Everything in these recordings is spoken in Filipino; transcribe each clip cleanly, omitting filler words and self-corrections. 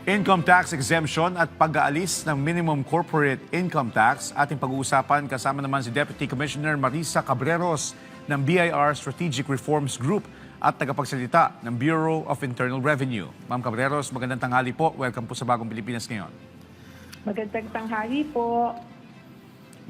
Income tax exemption at pag-aalis ng minimum corporate income tax. Ating pag-uusapan kasama naman si Deputy Commissioner Marisa Cabreros ng BIR Strategic Reforms Group at tagapagsalita ng Bureau of Internal Revenue. Ma'am Cabreros, magandang tanghali po. Welcome po sa Bagong Pilipinas ngayon. Magandang tanghali po.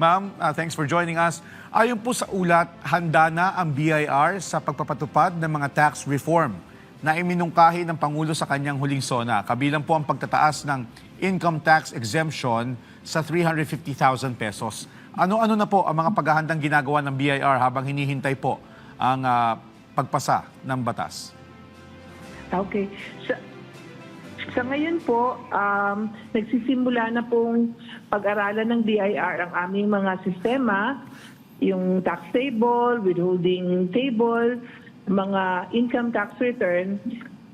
Ma'am, thanks for joining us. Ayon po sa ulat, handa na ang BIR sa pagpapatupad ng mga tax reform na iminungkahi ng Pangulo sa kanyang huling SONA. Kabilang po ang pagtataas ng income tax exemption sa 350,000 pesos. Ano-ano na po ang mga paghahandang ginagawa ng BIR habang hinihintay po ang pagpasa ng batas? Okay. Sa ngayon po, nagsisimula na pong pag-aralan ng BIR ang aming mga sistema, yung tax table, withholding table, mga income tax return,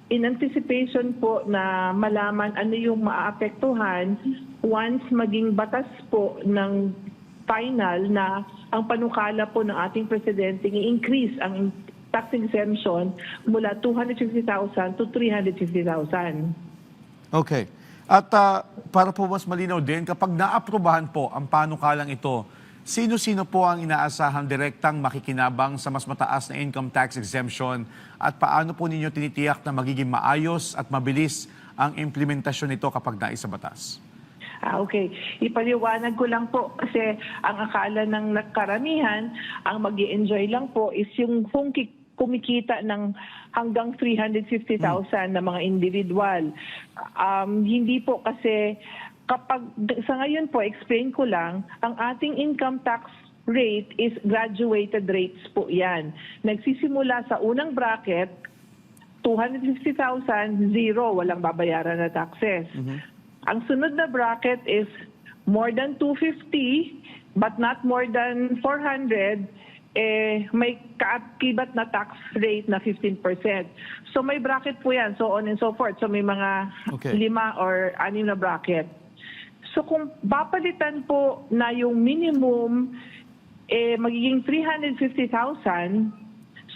in anticipation po na malaman ano yung maaapektuhan once maging batas po ng final na ang panukala po ng ating presidente i-increase ang tax exemption mula 250,000 to 350,000. Okay. At para po mas malinaw din, kapag naaprubahan po ang panukalang ito, sino-sino po ang inaasahang direktang makikinabang sa mas mataas na income tax exemption at paano po ninyo tinitiyak na magiging maayos at mabilis ang implementasyon nito kapag naisa batas? Okay. Ipaliwanag ko lang po kasi ang akala ng karamihan, ang mag-i-enjoy lang po is yung kumikita ng hanggang 350,000 na mga individual. Hindi po kasi kapag sa ngayon po, explain ko lang, ang ating income tax rate is graduated rates po yan. Nagsisimula sa unang bracket, 250,000, zero, walang babayaran na taxes. Ang sunod na bracket is more than 250, but not more than 400, may kaakibat na tax rate na 15%. So may bracket po yan, so on and so forth. So may mga 5 or 6 na bracket. So kung papalitan po na yung minimum magiging 350,000,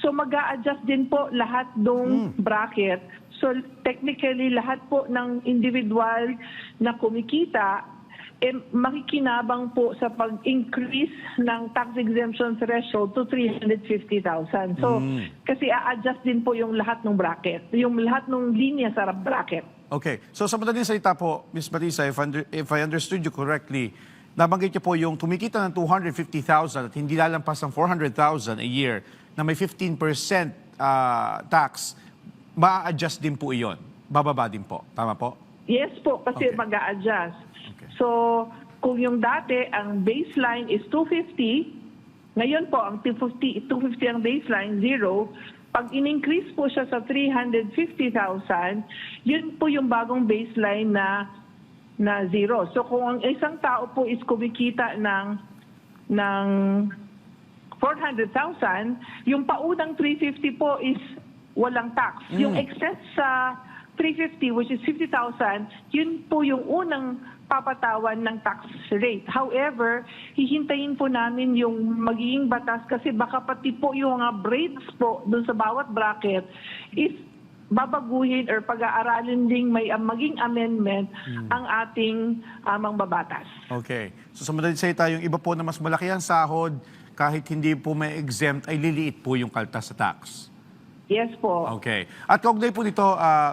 so mag-a-adjust din po lahat ng bracket. So technically lahat po ng individual na kumikita makikinabang po sa pag-increase ng tax exemption threshold to 350,000. So kasi a-adjust din po yung lahat ng bracket, yung lahat ng linya sa bracket. Okay. So sa madaling salita po, Ms. Marisa, if I understood you correctly, nabanggit niyo po yung tumikita ng 250,000 at hindi lalampas ng 400,000 a year na may 15% tax, ma-adjust din po iyon. Bababa din po. Tama po? Yes po, kasi mag-a-adjust. Okay. So kung yung dati, ang baseline is 250, ngayon po, ang 250 ang baseline, zero. Pag in-increase po siya sa 350,000, yun po yung bagong baseline na zero. So kung ang isang tao po is kumikita ng 400,000, yung paunang 350 po is walang tax. Yung excess sa 350, which is 50,000, yun po yung unang papatawan ng tax rate. However, hihintayin po namin yung magiging batas kasi baka pati po yung mga rates po dun sa bawat bracket is babaguhin or pag-aaralin ding may maging amendment ang ating mga batas. Okay. So sa madaling salita, yung iba po na mas malaki ang sahod, kahit hindi po may exempt, ay liliit po yung kaltas sa tax. Yes po. Okay. At kaugnay po nito,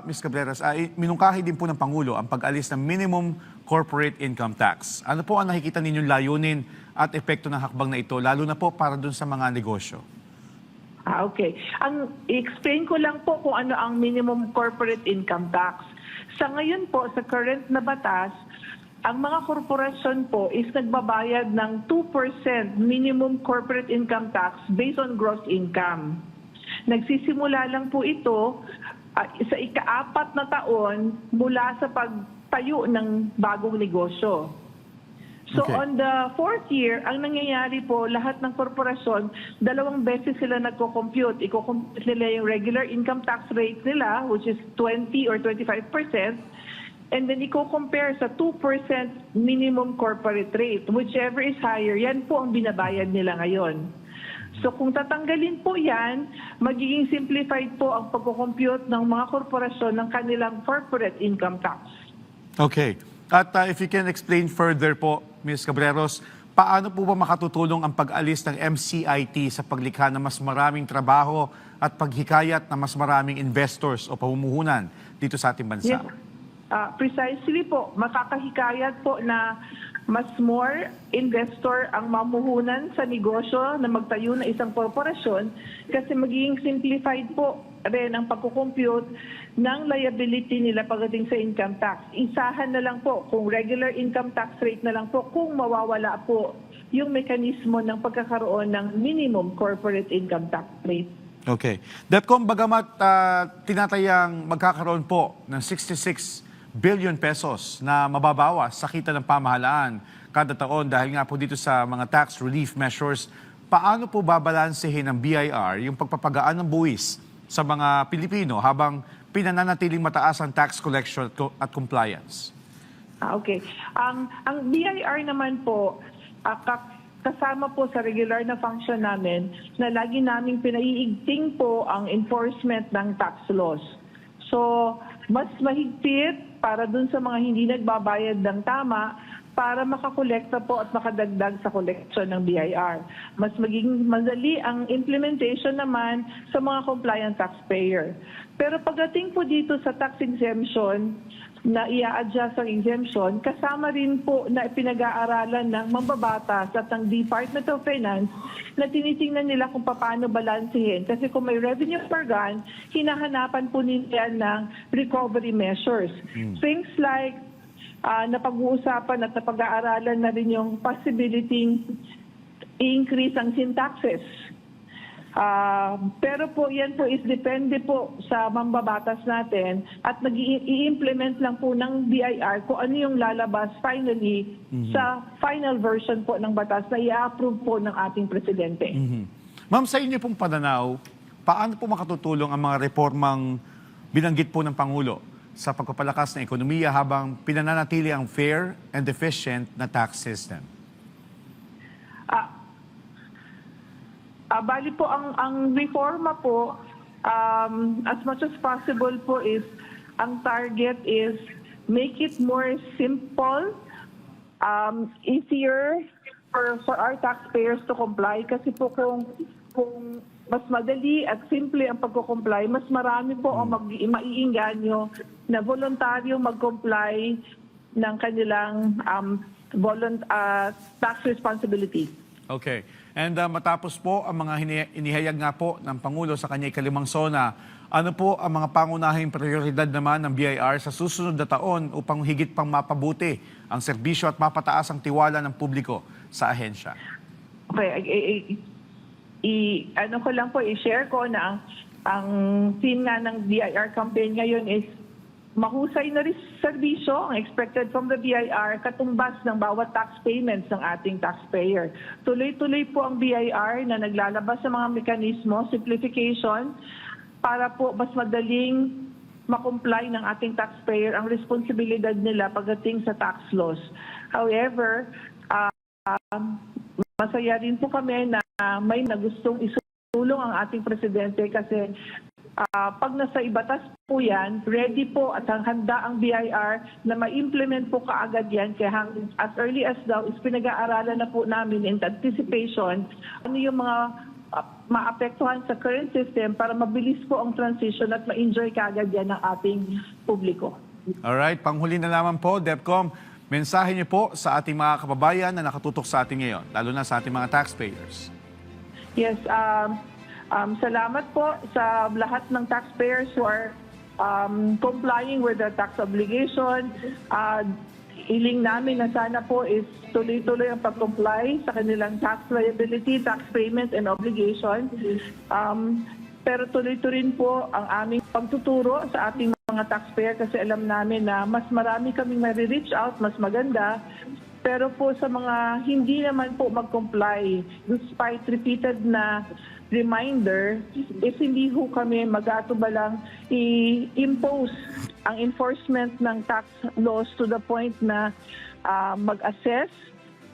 Ms. Cabreras, minungkahi din po ng Pangulo ang pag-alis ng minimum corporate income tax. Ano po ang nakikita ninyong layunin at epekto ng hakbang na ito, lalo na po para dun sa mga negosyo? Okay. Ang i-explain ko lang po kung ano ang minimum corporate income tax. Sa ngayon po, sa current na batas, ang mga korporasyon po is nagbabayad ng 2% minimum corporate income tax based on gross income. Nagsisimula lang po ito sa ika-4 na taon mula sa pagtayo ng bagong negosyo. So on the 4th year, ang nangyayari po, lahat ng korporasyon, 2 beses sila nagko-compute. Iko-compute nila yung regular income tax rate nila, which is 20 or 25%, and then iko-compare sa 2% minimum corporate rate. Whichever is higher, yan po ang binabayad nila ngayon. So kung tatanggalin po yan, magiging simplified po ang pagko-compute ng mga korporasyon ng kanilang corporate income tax. Okay. At if you can explain further po, Ms. Cabreros, paano po ba makatutulong ang pag-alis ng MCIT sa paglikha ng mas maraming trabaho at paghikayat ng mas maraming investors o pamumuhunan dito sa ating bansa? Yes. Precisely po, makakahikayat po na mas more investor ang mamuhunan sa negosyo na magtayo ng isang korporasyon kasi magiging simplified po rin ang pagkukompute ng liability nila pagdating sa income tax. Isahan na lang po kung regular income tax rate na lang po kung mawawala po yung mekanismo ng pagkakaroon ng minimum corporate income tax rate. Okay. DepCom, bagamat tinatayang magkakaroon po ng 66 billion pesos na mababawas sa kita ng pamahalaan kada taon dahil nga po dito sa mga tax relief measures, paano po babalansehin ng BIR yung pagpapagaan ng buwis sa mga Pilipino habang pinananatiling mataas ang tax collection at compliance? Okay. Ang BIR naman po, kasama po sa regular na function namin na lagi naming pinaiigting po ang enforcement ng tax laws. So, mas mahigpit para dun sa mga hindi nagbabayad ng tama para makakolekta po at makadagdag sa collection ng BIR. Mas magiging madali ang implementation naman sa mga compliant taxpayer. Pero pagdating po dito sa tax exemption, na i-adjust ang exemption, kasama rin po na pinag-aaralan ng mambabatas at ng Department of Finance na tinitingnan nila kung paano balansehin. Kasi kung may revenue organ, hinahanapan po nila ng recovery measures. Things like napag-uusapan at napag-aaralan na rin yung possibility i-increase ang sin taxes. Pero po yan po is depende po sa mambabatas natin at i-implement lang po ng BIR kung ano yung lalabas finally sa final version po ng batas na i-approve po ng ating presidente. Ma'am, sa inyo pong pananaw, paano po makatutulong ang mga reformang binanggit po ng Pangulo sa pagpapalakas ng ekonomiya habang pinananatili ang fair and efficient na tax system? Bali po ang reforma po, as much as possible po is, ang target is make it more simple, easier for our taxpayers to comply. Kasi po kung mas madali at simple ang pagko-comply, mas marami po ang maiinganyo na voluntaryo mag-comply ng kanilang tax responsibility. Okay. And matapos po ang mga inihayag nga po ng Pangulo sa kanyang ikalimang SONA, ano po ang mga pangunahing prioridad naman ng BIR sa susunod na taon upang higit pang mapabuti ang serbisyo at mapataas ang tiwala ng publiko sa ahensya? Okay. Ano ko lang po, i-share ko na ang theme nga ng BIR campaign ngayon is mahusay na rin serbisyo ang expected from the BIR katumbas ng bawat tax payments ng ating taxpayer. Tuloy-tuloy po ang BIR na naglalabas ng mga mekanismo, simplification, para po mas madaling makomply ng ating taxpayer ang responsibilidad nila pagdating sa tax laws. However, masaya rin po kami na may nagustong isulong ang ating presidente kasi pag nasa ibatas po yan, ready po at handa ang BIR na ma-implement po kaagad yan. Kaya as early as daw is pinag-aaralan na po namin in anticipation ano yung mga maapektuhan sa current system para mabilis po ang transition at ma-enjoy kaagad yan ng ating publiko. Alright, panghuli na naman po, DepCom, mensahe niyo po sa ating mga kababayan na nakatutok sa atin ngayon, lalo na sa ating mga taxpayers. Yes, salamat po sa lahat ng taxpayers who are complying with their tax obligation. Hiling namin na sana po is tuloy-tuloy ang pag-comply sa kanilang tax liability, tax payment, and obligation. Pero tuloy-tuloy rin po ang aming pagtuturo sa ating mga taxpayer kasi alam namin na mas marami kaming ma-reach out, mas maganda. Pero po sa mga hindi naman po mag-comply, despite repeated na reminder, is hindi ho kami mag-atubalang i-impose ang enforcement ng tax laws to the point na mag-assess,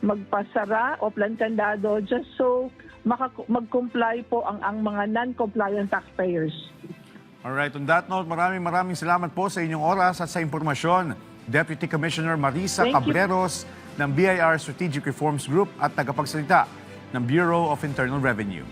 magpasara o plantandado just so mag-comply po ang mga non-compliant taxpayers. Alright, on that note, maraming salamat po sa inyong oras at sa impormasyon. Deputy Commissioner Marisa Thank you. Cabreros ng BIR Strategic Reforms Group at tagapagsalita ng Bureau of Internal Revenue.